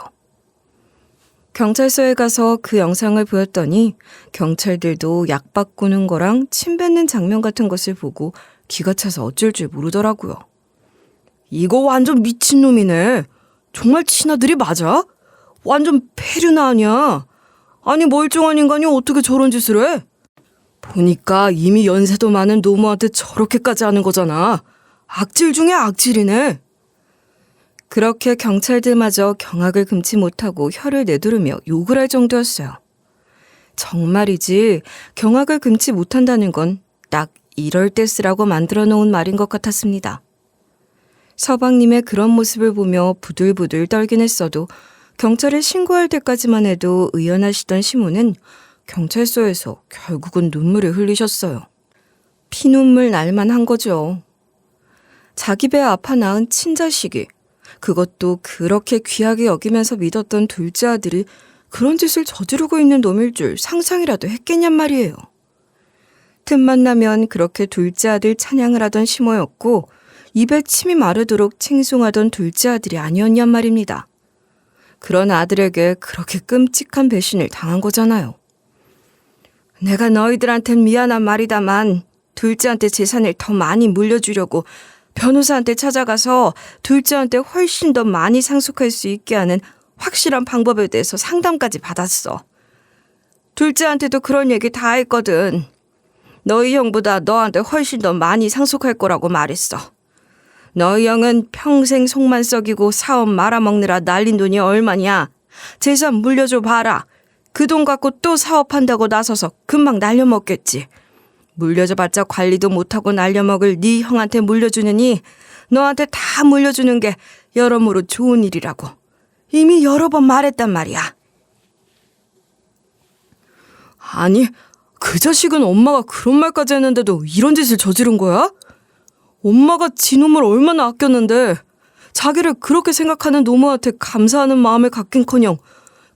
경찰서에 가서 그 영상을 보였더니 경찰들도 약 바꾸는 거랑 침 뱉는 장면 같은 것을 보고 기가 차서 어쩔 줄 모르더라고요. 이거 완전 미친놈이네. 정말 친아들이 맞아? 완전 폐륜 아니야. 아니 멀쩡한 인간이 어떻게 저런 짓을 해? 보니까 이미 연세도 많은 노모한테 저렇게까지 하는 거잖아. 악질 중에 악질이네. 그렇게 경찰들마저 경악을 금치 못하고 혀를 내두르며 욕을 할 정도였어요. 정말이지 경악을 금치 못한다는 건 딱 이럴 때 쓰라고 만들어 놓은 말인 것 같았습니다. 서방님의 그런 모습을 보며 부들부들 떨긴 했어도 경찰에 신고할 때까지만 해도 의연하시던 시모는 경찰서에서 결국은 눈물을 흘리셨어요. 피눈물 날만 한 거죠. 자기 배 아파 낳은 친자식이, 그것도 그렇게 귀하게 여기면서 믿었던 둘째 아들이 그런 짓을 저지르고 있는 놈일 줄 상상이라도 했겠냔 말이에요. 틈만 나면 그렇게 둘째 아들 찬양을 하던 시모였고 입에 침이 마르도록 칭송하던 둘째 아들이 아니었냔 말입니다. 그런 아들에게 그렇게 끔찍한 배신을 당한 거잖아요. 내가 너희들한텐 미안한 말이다만 둘째한테 재산을 더 많이 물려주려고 변호사한테 찾아가서 둘째한테 훨씬 더 많이 상속할 수 있게 하는 확실한 방법에 대해서 상담까지 받았어. 둘째한테도 그런 얘기 다 했거든. 너희 형보다 너한테 훨씬 더 많이 상속할 거라고 말했어. 너희 형은 평생 속만 썩이고 사업 말아먹느라 날린 돈이 얼마냐. 재산 물려줘 봐라. 그 돈 갖고 또 사업한다고 나서서 금방 날려먹겠지. 물려줘봤자 관리도 못하고 날려먹을 네 형한테 물려주느니 너한테 다 물려주는 게 여러모로 좋은 일이라고 이미 여러 번 말했단 말이야. 아니, 그 자식은 엄마가 그런 말까지 했는데도 이런 짓을 저지른 거야? 엄마가 지 놈을 얼마나 아꼈는데 자기를 그렇게 생각하는 노모한테 감사하는 마음을 갖긴커녕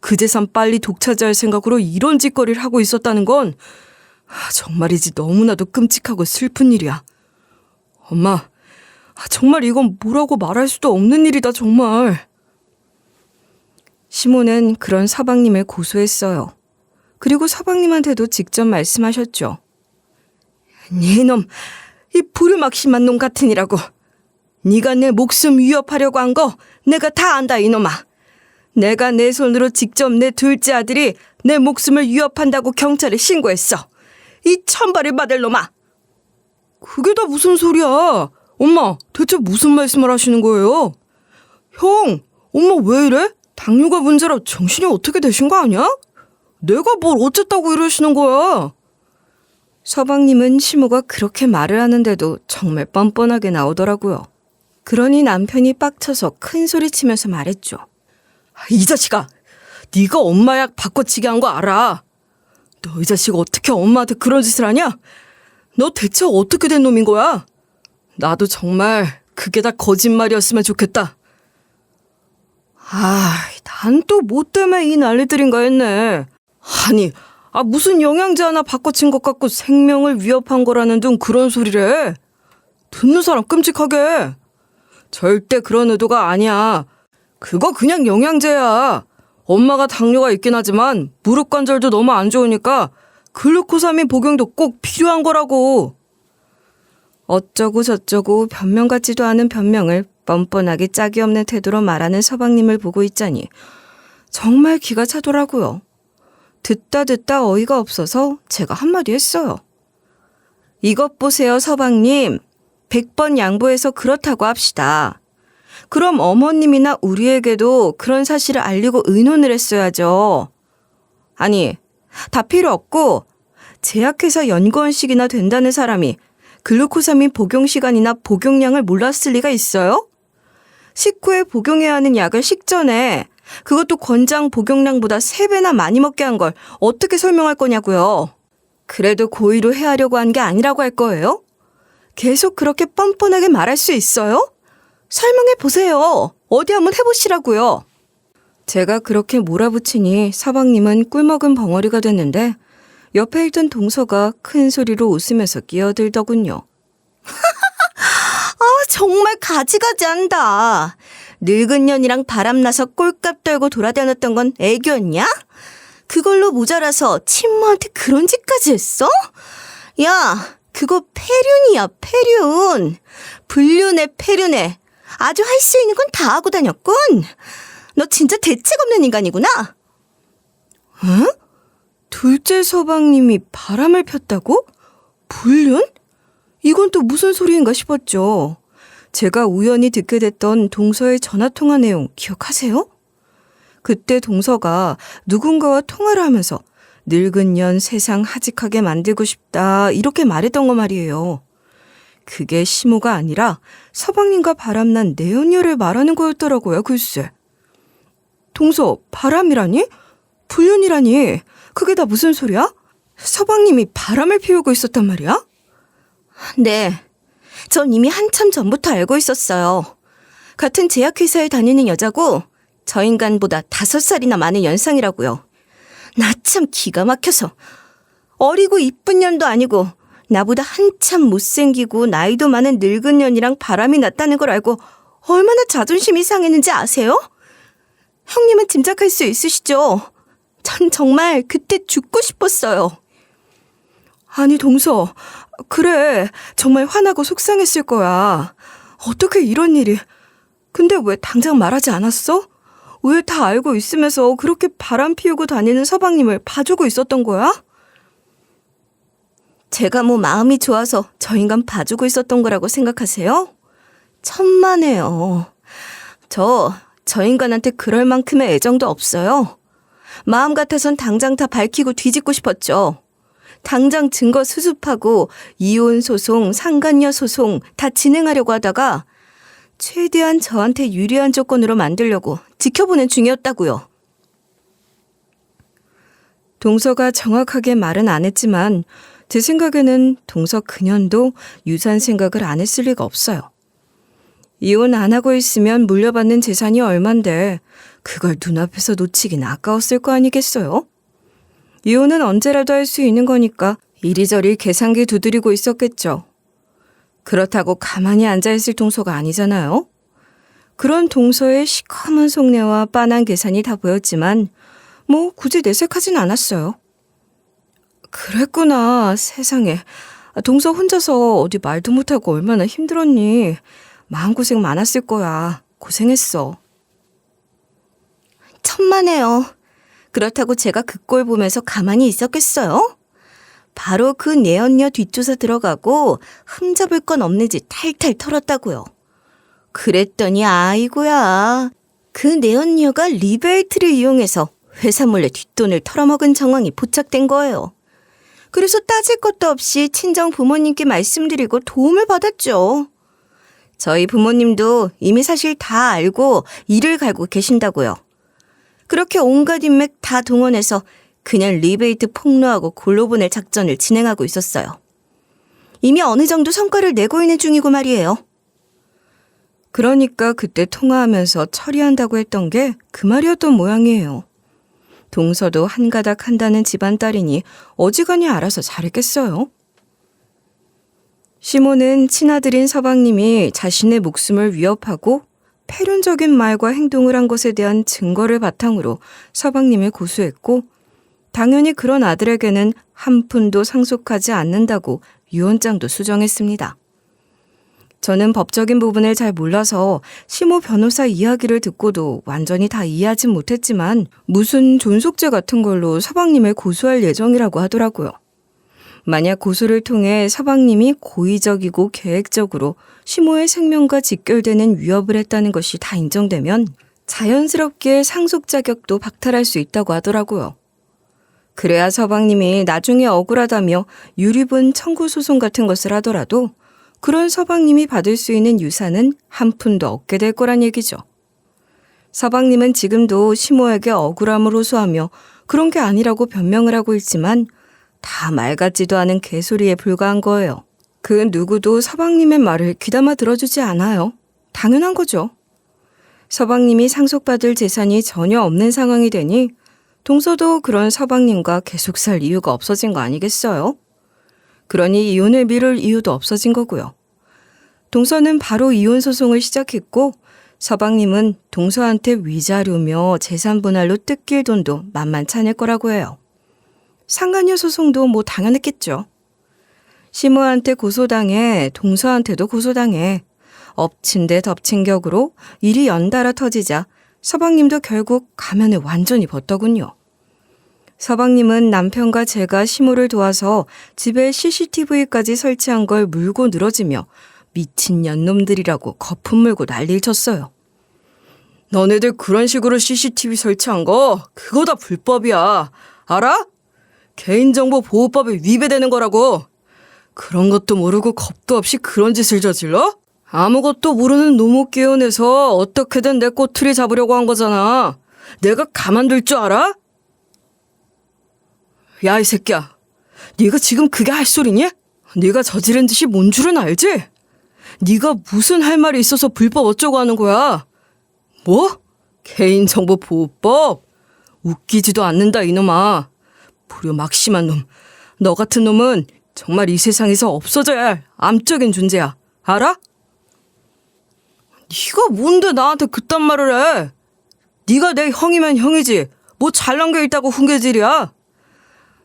그 재산 빨리 독차지할 생각으로 이런 짓거리를 하고 있었다는 건 정말이지 너무나도 끔찍하고 슬픈 일이야. 엄마, 정말 이건 뭐라고 말할 수도 없는 일이다 정말. 시모는 그런 서방님을 고소했어요. 그리고 서방님한테도 직접 말씀하셨죠. 네놈, 이 부르막심한 놈 같으니라고. 네가 내 목숨 위협하려고 한 거 내가 다 안다 이놈아. 내가 내 손으로 직접 내 둘째 아들이 내 목숨을 위협한다고 경찰에 신고했어. 이 천벌을 받을 놈아. 그게 다 무슨 소리야. 엄마, 대체 무슨 말씀을 하시는 거예요? 형, 엄마 왜 이래? 당뇨가 문제라 정신이 어떻게 되신 거 아니야? 내가 뭘 어쨌다고 이러시는 거야? 서방님은 시모가 그렇게 말을 하는데도 정말 뻔뻔하게 나오더라고요. 그러니 남편이 빡쳐서 큰 소리치면서 말했죠. 이 자식아, 네가 엄마 약 바꿔치기 한 거 알아. 너 이 자식 어떻게 엄마한테 그런 짓을 하냐? 너 대체 어떻게 된 놈인 거야? 나도 정말 그게 다 거짓말이었으면 좋겠다. 난 또 뭐 때문에 이 난리들인가 했네. 아니, 무슨 영양제 하나 바꿔친 것 같고 생명을 위협한 거라는 둥 그런 소리래. 듣는 사람 끔찍하게. 절대 그런 의도가 아니야. 그거 그냥 영양제야. 엄마가 당뇨가 있긴 하지만 무릎 관절도 너무 안 좋으니까 글루코사민 복용도 꼭 필요한 거라고. 어쩌고 저쩌고 변명 같지도 않은 변명을 뻔뻔하게 짝이 없는 태도로 말하는 서방님을 보고 있자니 정말 기가 차더라고요. 듣다 어이가 없어서 제가 한마디 했어요. 이것 보세요 서방님. 100번 양보해서 그렇다고 합시다. 그럼 어머님이나 우리에게도 그런 사실을 알리고 의논을 했어야죠. 아니, 다 필요 없고 제약회사 연구원식이나 된다는 사람이 글루코사민 복용 시간이나 복용량을 몰랐을 리가 있어요? 식후에 복용해야 하는 약을 식전에, 그것도 권장 복용량보다 3배나 많이 먹게 한 걸 어떻게 설명할 거냐고요. 그래도 고의로 해하려고 한 게 아니라고 할 거예요? 계속 그렇게 뻔뻔하게 말할 수 있어요? 설명해 보세요. 어디 한번 해보시라고요. 제가 그렇게 몰아붙이니 서방님은 꿀먹은 벙어리가 됐는데 옆에 있던 동서가 큰 소리로 웃으면서 끼어들더군요. 정말 가지가지한다. 늙은 년이랑 바람나서 꼴값 떨고 돌아다녔던 건 애교였냐? 그걸로 모자라서 친모한테 그런 짓까지 했어? 야, 그거 폐륜이야, 폐륜. 불륜에 폐륜에. 아주 할 수 있는 건 다 하고 다녔군. 너 진짜 대책 없는 인간이구나. 응? 둘째 서방님이 바람을 폈다고? 불륜? 이건 또 무슨 소리인가 싶었죠. 제가 우연히 듣게 됐던 동서의 전화통화 내용 기억하세요? 그때 동서가 누군가와 통화를 하면서 늙은 년 세상 하직하게 만들고 싶다 이렇게 말했던 거 말이에요. 그게 시모가 아니라 서방님과 바람난 내연녀를 말하는 거였더라고요. 글쎄. 동서, 바람이라니? 불륜이라니? 그게 다 무슨 소리야? 서방님이 바람을 피우고 있었단 말이야? 네, 전 이미 한참 전부터 알고 있었어요. 같은 제약회사에 다니는 여자고 저 인간보다 5살이나 많은 연상이라고요. 나 참 기가 막혀서. 어리고 이쁜 년도 아니고 나보다 한참 못생기고 나이도 많은 늙은 년이랑 바람이 났다는 걸 알고 얼마나 자존심이 상했는지 아세요? 형님은 짐작할 수 있으시죠? 전 정말 그때 죽고 싶었어요. 아니 동서, 그래 정말 화나고 속상했을 거야. 어떻게 이런 일이. 근데 왜 당장 말하지 않았어? 왜 다 알고 있으면서 그렇게 바람 피우고 다니는 서방님을 봐주고 있었던 거야? 제가 뭐 마음이 좋아서 저 인간 봐주고 있었던 거라고 생각하세요? 천만에요. 저 인간한테 그럴 만큼의 애정도 없어요. 마음 같아선 당장 다 밝히고 뒤집고 싶었죠. 당장 증거 수습하고 이혼 소송, 상간녀 소송 다 진행하려고 하다가 최대한 저한테 유리한 조건으로 만들려고 지켜보는 중이었다고요. 동서가 정확하게 말은 안 했지만 제 생각에는 동서 그년도 유산 생각을 안 했을 리가 없어요. 이혼 안 하고 있으면 물려받는 재산이 얼만데 그걸 눈앞에서 놓치긴 아까웠을 거 아니겠어요? 이혼은 언제라도 할 수 있는 거니까 이리저리 계산기 두드리고 있었겠죠. 그렇다고 가만히 앉아있을 동서가 아니잖아요. 그런 동서의 시커먼 속내와 빤한 계산이 다 보였지만 뭐 굳이 내색하진 않았어요. 그랬구나. 세상에. 동서 혼자서 어디 말도 못하고 얼마나 힘들었니. 마음고생 많았을 거야. 고생했어. 천만에요. 그렇다고 제가 그 꼴 보면서 가만히 있었겠어요? 바로 그 내연녀 뒷조사 들어가고 흠잡을 건 없는지 탈탈 털었다고요. 그랬더니 아이고야. 그 내연녀가 리베이트를 이용해서 회사 몰래 뒷돈을 털어먹은 정황이 포착된 거예요. 그래서 따질 것도 없이 친정 부모님께 말씀드리고 도움을 받았죠. 저희 부모님도 이미 사실 다 알고 이를 갈고 계신다고요. 그렇게 온갖 인맥 다 동원해서 그냥 리베이트 폭로하고 골로 보낼 작전을 진행하고 있었어요. 이미 어느 정도 성과를 내고 있는 중이고 말이에요. 그러니까 그때 통화하면서 처리한다고 했던 게 그 말이었던 모양이에요. 동서도 한가닥 한다는 집안 딸이니 어지간히 알아서 잘했겠어요. 시모는 친아들인 서방님이 자신의 목숨을 위협하고 폐륜적인 말과 행동을 한 것에 대한 증거를 바탕으로 서방님을 고소했고 당연히 그런 아들에게는 한 푼도 상속하지 않는다고 유언장도 수정했습니다. 저는 법적인 부분을 잘 몰라서 시모 변호사 이야기를 듣고도 완전히 다 이해하진 못했지만 무슨 존속죄 같은 걸로 서방님을 고소할 예정이라고 하더라고요. 만약 고소를 통해 서방님이 고의적이고 계획적으로 시모의 생명과 직결되는 위협을 했다는 것이 다 인정되면 자연스럽게 상속 자격도 박탈할 수 있다고 하더라고요. 그래야 서방님이 나중에 억울하다며 유리분 청구 소송 같은 것을 하더라도 그런 서방님이 받을 수 있는 유산은 한 푼도 얻게 될 거란 얘기죠. 서방님은 지금도 시모에게 억울함을 호소하며 그런 게 아니라고 변명을 하고 있지만 다 말 같지도 않은 개소리에 불과한 거예요. 그 누구도 서방님의 말을 귀담아 들어주지 않아요. 당연한 거죠. 서방님이 상속받을 재산이 전혀 없는 상황이 되니 동서도 그런 서방님과 계속 살 이유가 없어진 거 아니겠어요? 그러니 이혼을 미룰 이유도 없어진 거고요. 동서는 바로 이혼 소송을 시작했고 서방님은 동서한테 위자료며 재산 분할로 뜯길 돈도 만만치 않을 거라고 해요. 상간녀 소송도 뭐 당연했겠죠. 시모한테 고소당해 동서한테도 고소당해 엎친 데 덮친 격으로 일이 연달아 터지자 서방님도 결국 가면을 완전히 벗더군요. 서방님은 남편과 제가 시모를 도와서 집에 CCTV까지 설치한 걸 물고 늘어지며 미친 년놈들이라고 거품 물고 난리를 쳤어요. 너네들 그런 식으로 CCTV 설치한 거 그거 다 불법이야. 알아? 개인정보보호법에 위배되는 거라고. 그런 것도 모르고 겁도 없이 그런 짓을 저질러? 아무것도 모르는 노모 깨어내서 어떻게든 내 꼬투리 잡으려고 한 거잖아. 내가 가만둘 줄 알아? 야, 이 새끼야. 네가 지금 그게 할 소리니? 네가 저지른 짓이 뭔 줄은 알지? 네가 무슨 할 말이 있어서 불법 어쩌고 하는 거야? 뭐? 개인정보보호법? 웃기지도 않는다 이놈아. 불효막심한 놈. 너 같은 놈은 정말 이 세상에서 없어져야 할 암적인 존재야. 알아? 네가 뭔데 나한테 그딴 말을 해? 네가 내 형이면 형이지. 뭐 잘난 게 있다고 훈계질이야?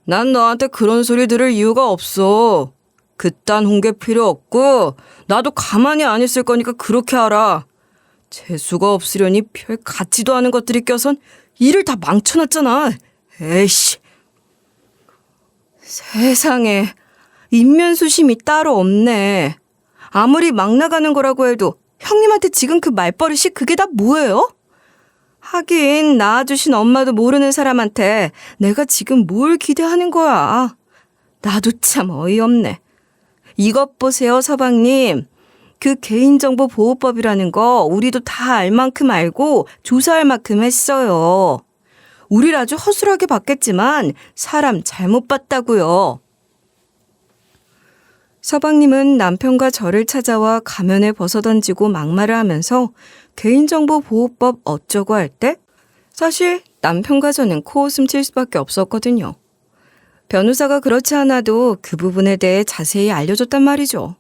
난 너한테 그런 소리 들을 이유가 없어. 그딴 훈계 필요 없고 나도 가만히 안 있을 거니까 그렇게 알아. 재수가 없으려니 별 같지도 않은 것들이 껴선 일을 다 망쳐놨잖아. 에이씨. 세상에 인면수심이 따로 없네. 아무리 막 나가는 거라고 해도 형님한테 지금 그 말버릇이 그게 다 뭐예요? 하긴 낳아주신 엄마도 모르는 사람한테 내가 지금 뭘 기대하는 거야. 나도 참 어이없네. 이것 보세요, 서방님. 그 개인정보보호법이라는 거 우리도 다 알 만큼 알고 조사할 만큼 했어요. 우릴 아주 허술하게 봤겠지만 사람 잘못 봤다고요. 서방님은 남편과 저를 찾아와 가면을 벗어던지고 막말을 하면서 개인정보보호법 어쩌고 할 때 사실 남편과 저는 코웃음 칠 수밖에 없었거든요. 변호사가 그렇지 않아도 그 부분에 대해 자세히 알려줬단 말이죠.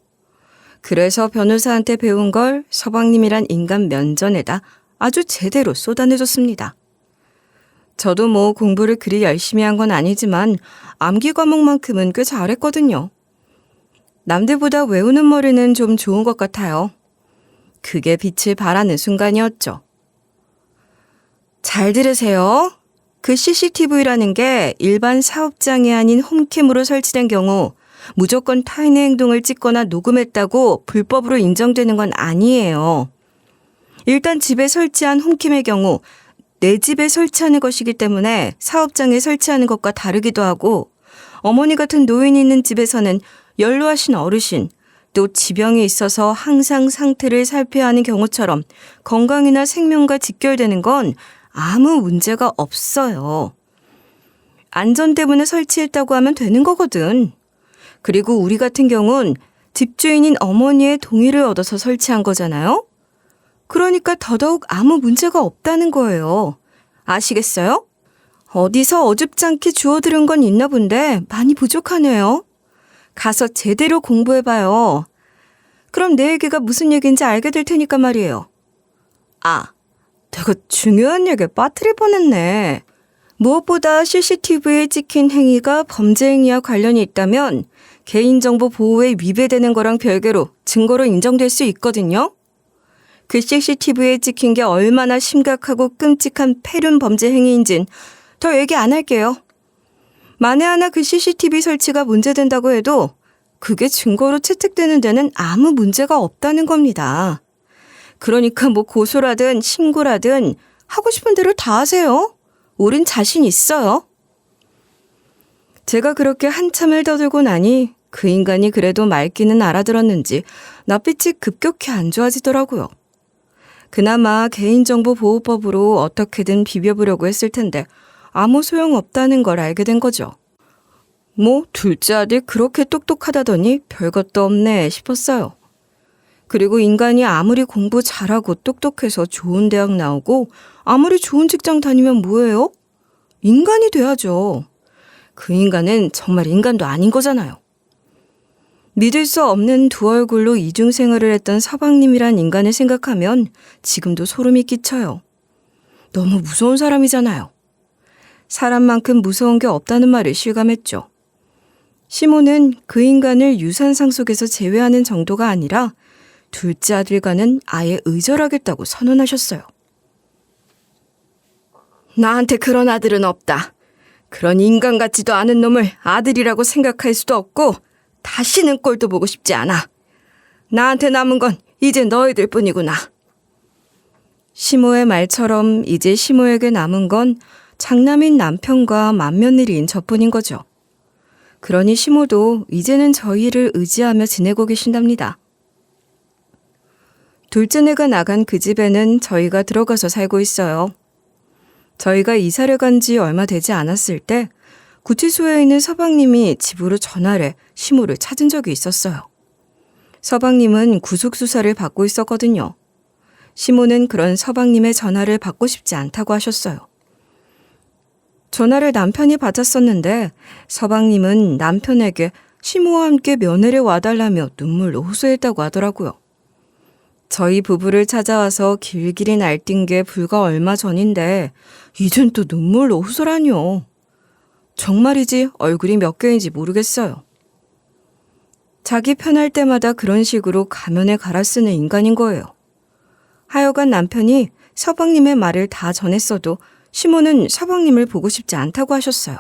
그래서 변호사한테 배운 걸 서방님이란 인간 면전에다 아주 제대로 쏟아내줬습니다. 저도 뭐 공부를 그리 열심히 한 건 아니지만 암기 과목만큼은 꽤 잘했거든요. 남들보다 외우는 머리는 좀 좋은 것 같아요. 그게 빛을 발하는 순간이었죠. 잘 들으세요. 그 CCTV라는 게 일반 사업장이 아닌 홈캠으로 설치된 경우 무조건 타인의 행동을 찍거나 녹음했다고 불법으로 인정되는 건 아니에요. 일단 집에 설치한 홈캠의 경우 내 집에 설치하는 것이기 때문에 사업장에 설치하는 것과 다르기도 하고 어머니 같은 노인이 있는 집에서는 연로하신 어르신 또 지병이 있어서 항상 상태를 살펴야 하는 경우처럼 건강이나 생명과 직결되는 건 아무 문제가 없어요. 안전 때문에 설치했다고 하면 되는 거거든. 그리고 우리 같은 경우는 집주인인 어머니의 동의를 얻어서 설치한 거잖아요. 그러니까 더더욱 아무 문제가 없다는 거예요. 아시겠어요? 어디서 어줍잖게 주워들은 건 있나 본데 많이 부족하네요. 가서 제대로 공부해봐요. 그럼 내 얘기가 무슨 얘기인지 알게 될 테니까 말이에요. 아, 내가 중요한 얘기를 빠뜨릴 뻔했네. 무엇보다 CCTV에 찍힌 행위가 범죄 행위와 관련이 있다면 개인정보 보호에 위배되는 거랑 별개로 증거로 인정될 수 있거든요. 그 CCTV에 찍힌 게 얼마나 심각하고 끔찍한 폐륜 범죄 행위인진 더 얘기 안 할게요. 만에 하나 그 CCTV 설치가 문제된다고 해도 그게 증거로 채택되는 데는 아무 문제가 없다는 겁니다. 그러니까 뭐 고소라든 신고라든 하고 싶은 대로 다 하세요. 우린 자신 있어요. 제가 그렇게 한참을 떠들고 나니 그 인간이 그래도 말귀는 알아들었는지 낯빛이 급격히 안 좋아지더라고요. 그나마 개인정보보호법으로 어떻게든 비벼보려고 했을 텐데 아무 소용없다는 걸 알게 된 거죠. 뭐 둘째 아들 그렇게 똑똑하다더니 별것도 없네 싶었어요. 그리고 인간이 아무리 공부 잘하고 똑똑해서 좋은 대학 나오고 아무리 좋은 직장 다니면 뭐예요? 인간이 돼야죠. 그 인간은 정말 인간도 아닌 거잖아요. 믿을 수 없는 두 얼굴로 이중생활을 했던 서방님이란 인간을 생각하면 지금도 소름이 끼쳐요. 너무 무서운 사람이잖아요. 사람만큼 무서운 게 없다는 말을 실감했죠. 시모는 그 인간을 유산상 속에서 제외하는 정도가 아니라 둘째 아들과는 아예 의절하겠다고 선언하셨어요. 나한테 그런 아들은 없다. 그런 인간 같지도 않은 놈을 아들이라고 생각할 수도 없고 다시는 꼴도 보고 싶지 않아. 나한테 남은 건 이제 너희들 뿐이구나. 시모의 말처럼 이제 시모에게 남은 건 장남인 남편과 맏며느리인 저뿐인 거죠. 그러니 시모도 이제는 저희를 의지하며 지내고 계신답니다. 둘째네가 나간 그 집에는 저희가 들어가서 살고 있어요. 저희가 이사를 간 지 얼마 되지 않았을 때 구치소에 있는 서방님이 집으로 전화를 시모를 찾은 적이 있었어요. 서방님은 구속수사를 받고 있었거든요. 시모는 그런 서방님의 전화를 받고 싶지 않다고 하셨어요. 전화를 남편이 받았었는데 서방님은 남편에게 시모와 함께 면회를 와달라며 눈물로 호소했다고 하더라고요. 저희 부부를 찾아와서 길길이 날뛴 게 불과 얼마 전인데 이젠 또 눈물로 호소라뇨. 정말이지 얼굴이 몇 개인지 모르겠어요. 자기 편할 때마다 그런 식으로 가면에 갈아 쓰는 인간인 거예요. 하여간 남편이 서방님의 말을 다 전했어도 시모는 서방님을 보고 싶지 않다고 하셨어요.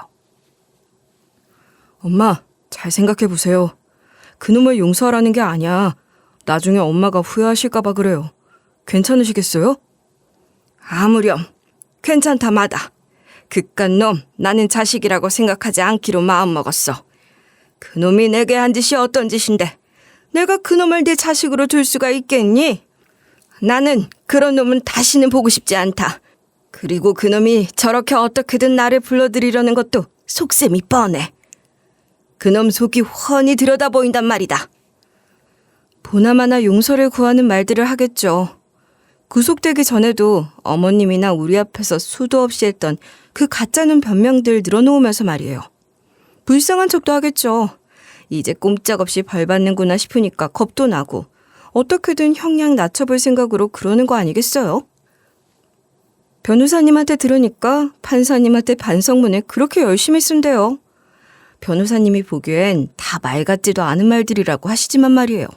엄마, 잘 생각해 보세요. 그놈을 용서하라는 게 아니야. 나중에 엄마가 후회하실까 봐 그래요. 괜찮으시겠어요? 아무렴. 괜찮다 마다. 그깟 놈 나는 자식이라고 생각하지 않기로 마음먹었어. 그놈이 내게 한 짓이 어떤 짓인데 내가 그놈을 내 자식으로 둘 수가 있겠니? 나는 그런 놈은 다시는 보고 싶지 않다. 그리고 그놈이 저렇게 어떻게든 나를 불러들이려는 것도 속셈이 뻔해. 그놈 속이 훤히 들여다보인단 말이다. 보나마나 용서를 구하는 말들을 하겠죠. 구속되기 전에도 어머님이나 우리 앞에서 수도 없이 했던 그 가짜는 변명들 늘어놓으면서 말이에요. 불쌍한 척도 하겠죠. 이제 꼼짝없이 벌 받는구나 싶으니까 겁도 나고 어떻게든 형량 낮춰볼 생각으로 그러는 거 아니겠어요? 변호사님한테 들으니까 판사님한테 반성문을 그렇게 열심히 쓴대요. 변호사님이 보기엔 다 말 같지도 않은 말들이라고 하시지만 말이에요.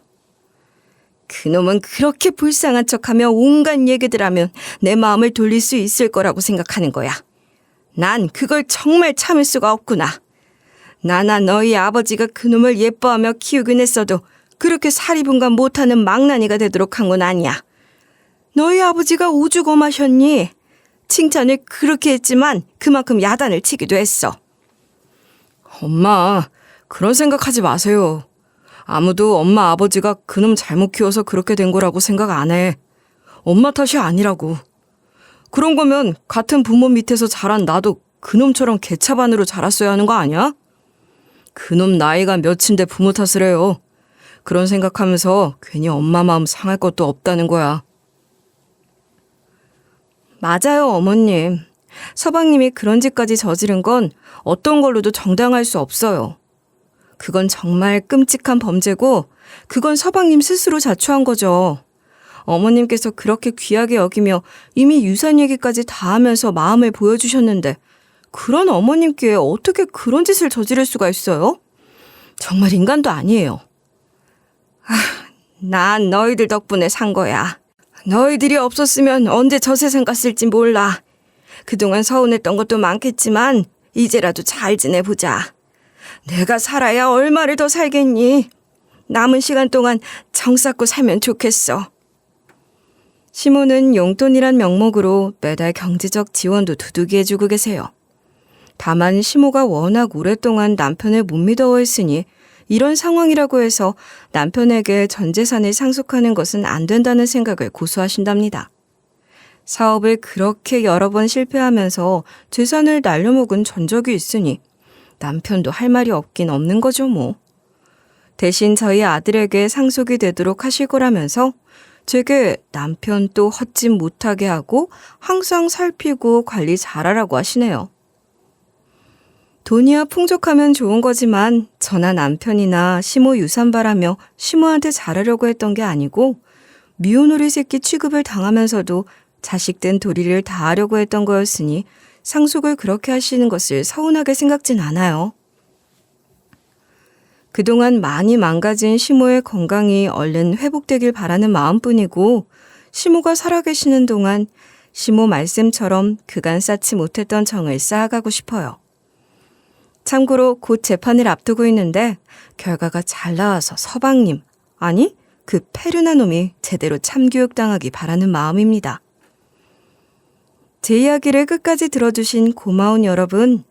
그놈은 그렇게 불쌍한 척하며 온갖 얘기들 하면 내 마음을 돌릴 수 있을 거라고 생각하는 거야. 난 그걸 정말 참을 수가 없구나. 나나 너희 아버지가 그놈을 예뻐하며 키우긴 했어도 그렇게 사리분간 못하는 망나니가 되도록 한 건 아니야. 너희 아버지가 오죽엄하셨니? 칭찬을 그렇게 했지만 그만큼 야단을 치기도 했어. 엄마, 그런 생각하지 마세요. 아무도 엄마 아버지가 그놈 잘못 키워서 그렇게 된 거라고 생각 안 해. 엄마 탓이 아니라고. 그런 거면 같은 부모 밑에서 자란 나도 그놈처럼 개차반으로 자랐어야 하는 거 아니야? 그놈 나이가 몇인데 부모 탓을 해요. 그런 생각하면서 괜히 엄마 마음 상할 것도 없다는 거야. 맞아요, 어머님. 서방님이 그런 짓까지 저지른 건 어떤 걸로도 정당할 수 없어요. 그건 정말 끔찍한 범죄고 그건 서방님 스스로 자초한 거죠. 어머님께서 그렇게 귀하게 여기며 이미 유산 얘기까지 다 하면서 마음을 보여주셨는데 그런 어머님께 어떻게 그런 짓을 저지를 수가 있어요? 정말 인간도 아니에요. 난 너희들 덕분에 산 거야. 너희들이 없었으면 언제 저 세상 갔을지 몰라. 그동안 서운했던 것도 많겠지만 이제라도 잘 지내보자. 내가 살아야 얼마를 더 살겠니? 남은 시간 동안 정 쌓고 살면 좋겠어. 시모는 용돈이란 명목으로 매달 경제적 지원도 두둑이해주고 계세요. 다만 시모가 워낙 오랫동안 남편을 못 믿어했으니 이런 상황이라고 해서 남편에게 전 재산을 상속하는 것은 안 된다는 생각을 고수하신답니다. 사업을 그렇게 여러 번 실패하면서 재산을 날려먹은 전적이 있으니 남편도 할 말이 없긴 없는 거죠 뭐. 대신 저희 아들에게 상속이 되도록 하실 거라면서 제게 남편 또 헛짓 못하게 하고 항상 살피고 관리 잘하라고 하시네요. 돈이야 풍족하면 좋은 거지만 저나 남편이나 시모 유산 바라며 시모한테 잘하려고 했던 게 아니고 미혼오리 새끼 취급을 당하면서도 자식된 도리를 다하려고 했던 거였으니 상속을 그렇게 하시는 것을 서운하게 생각진 않아요. 그동안 많이 망가진 시모의 건강이 얼른 회복되길 바라는 마음뿐이고 시모가 살아계시는 동안 시모 말씀처럼 그간 쌓지 못했던 정을 쌓아가고 싶어요. 참고로 곧 재판을 앞두고 있는데 결과가 잘 나와서 서방님, 아니 그 페르나 놈이 제대로 참교육당하기 바라는 마음입니다. 제 이야기를 끝까지 들어주신 고마운 여러분,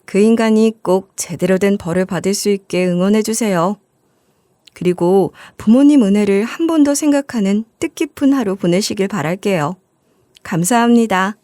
그 인간이 꼭 제대로 된 벌을 받을 수 있게 응원해주세요. 그리고 부모님 은혜를 한 번 더 생각하는 뜻깊은 하루 보내시길 바랄게요. 감사합니다.